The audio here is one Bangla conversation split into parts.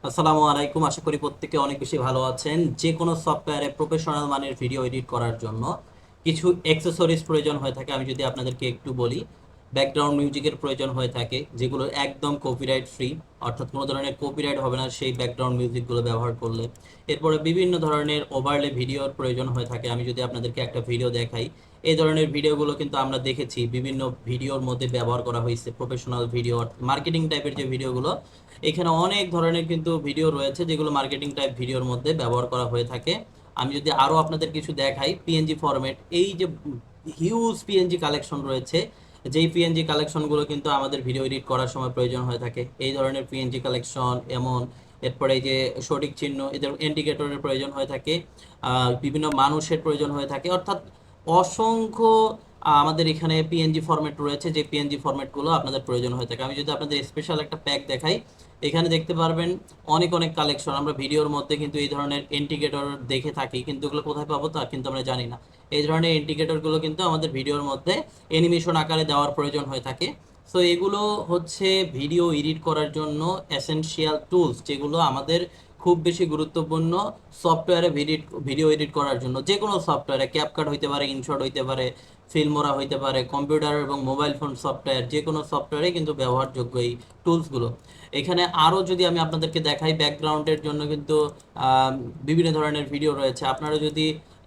আসসালামু আলাইকুম। আশা করি প্রত্যেকে অনেক বেশি ভালো আছেন। যে কোনো সফটওয়্যারে প্রফেশনাল মানের ভিডিও এডিট করার জন্য কিছু অ্যাক্সেসরিজ প্রয়োজন হয়ে থাকে। আমি যদি আপনাদেরকে একটু বলি, ব্যাকগ্রাউন্ড মিউজিকের প্রয়োজন হয়ে থাকে, যেগুলো একদম কপিরাইট ফ্রি, অর্থাৎ কোনো ধরনের কপিরাইট হবে না সেই ব্যাকগ্রাউন্ড মিউজিকগুলো ব্যবহার করলে। এরপরে বিভিন্ন ধরনের ওভারলে ভিডিওর প্রয়োজন হয়ে থাকে। আমি যদি আপনাদেরকে একটা ভিডিও দেখাই, এই ধরনের ভিডিওগুলো কিন্তু আমরা দেখেছি বিভিন্ন ভিডিওর মধ্যে ব্যবহার করা হয়েছে। প্রফেশনাল ভিডিও, মার্কেটিং টাইপের যে ভিডিওগুলো, এখানে অনেক ধরনের কিন্তু ভিডিও রয়েছে যেগুলো মার্কেটিং টাইপ ভিডিওর মধ্যে ব্যবহার করা হয়ে থাকে। আমি যদি আরও আপনাদের কিছু দেখাই, পিএনজি ফরম্যাট, এই যে হিউজ পিএনজি কালেকশন রয়েছে, যেই পিএনজি কালেকশনগুলো কিন্তু আমাদের ভিডিও এডিট করার সময় প্রয়োজন হয়ে থাকে। এই ধরনের পিএনজি কালেকশন এমন, এরপরে এই যে সঠিক চিহ্ন, এদের ইন্ডিকেটরের প্রয়োজন হয়ে থাকে, বিভিন্ন মানুষের প্রয়োজন হয়ে থাকে, অর্থাৎ অসংখ্য আমাদের এখানে পিএনজি ফরম্যাট রয়েছে, যে পিএনজি ফরম্যাটগুলো আপনাদের প্রয়োজন হয়ে থাকে। আমি যদি আপনাদের স্পেশাল একটা প্যাক দেখাই, এখানে দেখতে পারবেন অনেক অনেক কালেকশন। আমরা ভিডিওর মধ্যে কিন্তু এই ধরনের ইন্ডিকেটর দেখে থাকি, কিন্তু এগুলো কোথায় পাবো তা কিন্তু আমরা জানি না। এই ধরনের ইন্ডিকেটরগুলো কিন্তু আমাদের ভিডিওর মধ্যে অ্যানিমেশন আকারে দেওয়ার প্রয়োজন হয়ে থাকে। সো এগুলো হচ্ছে ভিডিও এডিট করার জন্য এসেনশিয়াল টুলস, যেগুলো আমাদের খুব বেশি গুরুত্বপূর্ণ সফটওয়্যারে ভিডিও এডিট করার জন্য। যে কোনো সফটওয়্যারে, ক্যাপকাট হইতে পারে, ইনশট হইতে পারে, ফিল্মোরা হইতে পারে, কম্পিউটার এবং মোবাইল ফোন সফটওয়্যার, যে কোনো সফটওয়্যারে কিন্তু ব্যবহারযোগ্য এই টুলসগুলো। এখানে আরও যদি আমি আপনাদেরকে দেখাই, ব্যাকগ্রাউন্ডের জন্য কিন্তু বিভিন্ন ধরনের ভিডিও রয়েছে। আপনারা যদি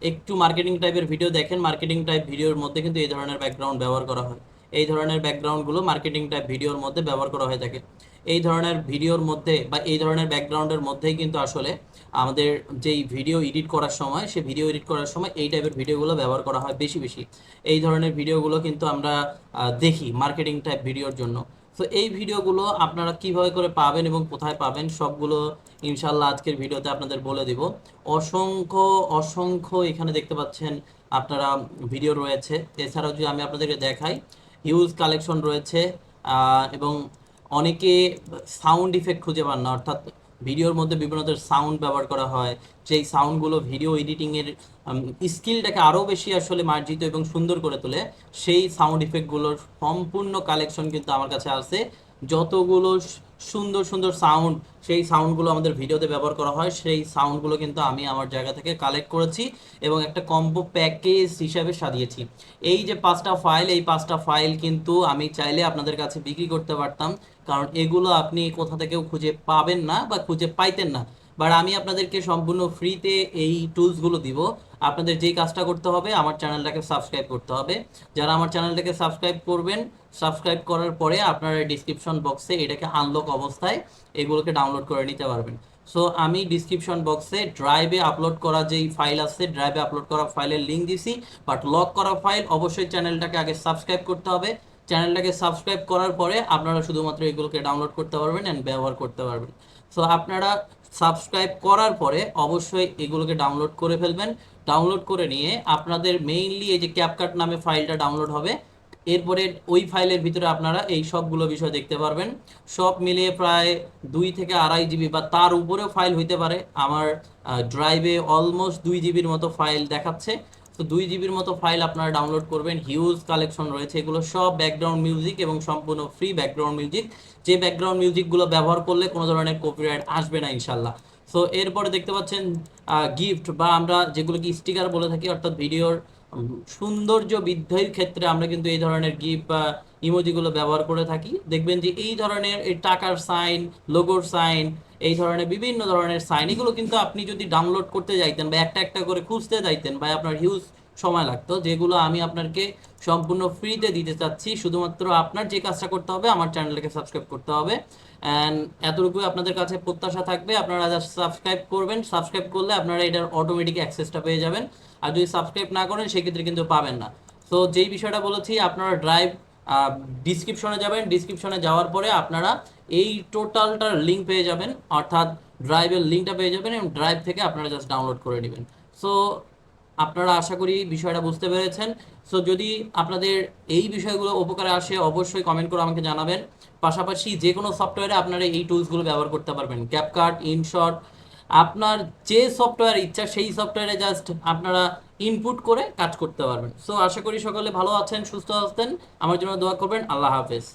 একটু মার্কেটিং টাইপের ভিডিও দেখেন, মার্কেটিং টাইপ ভিডিওর মধ্যে কিন্তু এই ধরনের ব্যাকগ্রাউন্ড ব্যবহার করা হয়। এই ধরনের ব্যাকগ্রাউন্ডগুলো মার্কেটিং টাইপ ভিডিওর মধ্যে ব্যবহার করা হয়ে থাকে। এই ধরনের ভিডিওর মধ্যে বা এই ধরনের ব্যাকগ্রাউন্ডের মধ্যেই কিন্তু আসলে আমাদের যেই ভিডিও এডিট করার সময়, সে ভিডিও এডিট করার সময় এই টাইপের ভিডিওগুলো ব্যবহার করা হয় বেশি বেশি। এই ধরনের ভিডিওগুলো কিন্তু আমরা দেখি মার্কেটিং টাইপ ভিডিওর জন্য। তো এই ভিডিওগুলো আপনারা কিভাবে করে পাবেন এবং কোথায় পাবেন, সবগুলো ইনশাল্লাহ আজকের ভিডিওতে আপনাদের বলে দিব। অসংখ্য অসংখ্য এখানে দেখতে পাচ্ছেন আপনারা ভিডিও রয়েছে। এছাড়াও যদি আমি আপনাদেরকে দেখাই, হিউজ কালেকশন রয়েছে। এবং অনেকে সাউন্ড ইফেক্ট খুঁজে পান না, অর্থাৎ ভিডিওর মধ্যে বিভিন্ন ধরনের সাউন্ড ব্যবহার করা হয়, যেই সাউন্ডগুলো ভিডিও এডিটিংয়ের স্কিলটাকে আরও বেশি আসলে মার্জিত এবং সুন্দর করে তোলে। সেই সাউন্ড ইফেক্টগুলোর সম্পূর্ণ কালেকশন কিন্তু আমার কাছে আছে। যতগুলো সুন্দর সুন্দর সাউন্ড, সেই সাউন্ডগুলো আমাদের ভিডিওতে ব্যবহার করা হয়, সেই সাউন্ডগুলো কিন্তু আমি আমার জায়গা থেকে কালেক্ট করেছি এবং একটা কম্বো প্যাকেজ হিসাবে সাজিয়েছি। এই যে 5টা ফাইল, এই 5টা ফাইল কিন্তু আমি চাইলে আপনাদের কাছে বিক্রি করতে পারতাম, কারণ এগুলো আপনি কোথা থেকেও খুঁজে পাবেন না বা খুঁজে পাইতেন না। বাট আমি আপনাদেরকে সম্পূর্ণ ফ্রিতে এই টুলসগুলো দিব। আপনাদের যেই কাজটা করতে হবে, আমার চ্যানেলটাকে সাবস্ক্রাইব করতে হবে। যারা আমার চ্যানেলটাকে সাবস্ক্রাইব করবেন, সাবস্ক্রাইব করার পরে আপনারা ডিসক্রিপশন বক্সে এটাকে আনলক অবস্থায় এগুলোকে ডাউনলোড করে নিতে পারবেন। সো আমি ডিসক্রিপশন বক্সে ড্রাইভে আপলোড করা যেই ফাইল আছে, ড্রাইভে আপলোড করা ফাইলের লিঙ্ক দিছি। বাট লক করা ফাইল, অবশ্যই চ্যানেলটাকে আগে সাবস্ক্রাইব করতে হবে। চ্যানেলটাকে সাবস্ক্রাইব করার পরে আপনারা শুধুমাত্র এগুলোকে ডাউনলোড করতে পারবেন অ্যান্ড ব্যবহার করতে পারবেন। সো আপনারা সাবস্ক্রাইব করার পরে অবশ্যই এগুলোকে ডাউনলোড করে ফেলবেন। ডাউনলোড করে নিয়ে আপনাদের মেইনলি এই যে ক্যাপকাট নামে ফাইলটা ডাউনলোড হবে। এরপরে ওই ফাইলের ভিতরে আপনারা এই সবগুলো বিষয় দেখতে পারবেন। সব মিলিয়ে প্রায় 2 থেকে 2.5 জিবি বা তার উপরেও ফাইল হইতে পারে। আমার ড্রাইভে অলমোস্ট 2 জিবির মতো ফাইল দেখাচ্ছে। তো 2 জিবির মতো ফাইল আপনারা ডাউনলোড করবেন। হিউজ কালেকশন রয়েছে, এগুলো সব ব্যাকগ্রাউন্ড মিউজিক এবং সম্পূর্ণ ফ্রি ব্যাকগ্রাউন্ড মিউজিক, যে ব্যাকগ্রাউন্ড মিউজিকগুলো ব্যবহার করলে কোনো ধরনের কপিরাইট আসবে না ইনশাল্লাহ। সো এরপরে দেখতে পাচ্ছেন গিফট, বা আমরা যেগুলোকে স্টিকার বলে থাকি, অর্থাৎ ভিডিওর সৌন্দর্য বৃদ্ধির ক্ষেত্রে আমরা কিন্তু এই ধরনের গিফট বা ইমোজিগুলো ব্যবহার করে থাকি। দেখবেন যে এই ধরনের এই টাকার সাইন, লোগোর সাইন, এই ধরনের বিভিন্ন ধরনের সাইন, এগুলো কিন্তু আপনি যদি ডাউনলোড করতে যাইতেন বা একটা একটা করে খুঁজতে যাইতেন, বা আপনার হিউজ সময় লাগতো, যেগুলো আমি আপনাকে সম্পূর্ণ ফ্রিতে দিতে চাচ্ছি। শুধুমাত্র আপনার যে কাজটা করতে হবে, আমার চ্যানেলটাকে সাবস্ক্রাইব করতে হবে। অ্যান্ড এতটুকুই আপনাদের কাছে প্রত্যাশা থাকবে। আপনারা জাস্ট সাবস্ক্রাইব করবেন। সাবস্ক্রাইব করলে আপনারা এটার অটোমেটিক অ্যাক্সেসটা পেয়ে যাবেন। আর যদি সাবস্ক্রাইব না করেন, সেক্ষেত্রে কিন্তু পাবেন না। সো যেই বিষয়টা বলেছি, আপনারা ড্রাইভ ডিসক্রিপশনে যাবেন। ডিসক্রিপশনে যাওয়ার পরে আপনারা এই টোটালটার লিঙ্ক পেয়ে যাবেন, অর্থাৎ ড্রাইভের লিঙ্কটা পেয়ে যাবেন, এবং ড্রাইভ থেকে আপনারা জাস্ট ডাউনলোড করে নেবেন। সো আপনারা আশা করি বিষয়টা বুঝতে পেরেছেন। সো যদি আপনাদের এই বিষয়গুলো উপকারে আসে, অবশ্যই কমেন্ট করে আমাকে জানাবেন। পাশাপাশি যে কোনো সফটওয়্যারে আপনারা এই টুলসগুলো ব্যবহার করতে পারবেন, ক্যাপকাট, ইনশট, আপনার যে সফটওয়্যার ইচ্ছা সেই সফটওয়্যারে জাস্ট আপনারা ইনপুট করে কাজ করতে পারবেন। সো আশা করি সকলে ভালো আছেন, সুস্থ আছেন। আমার জন্য দোয়া করবেন। আল্লাহ হাফেজ।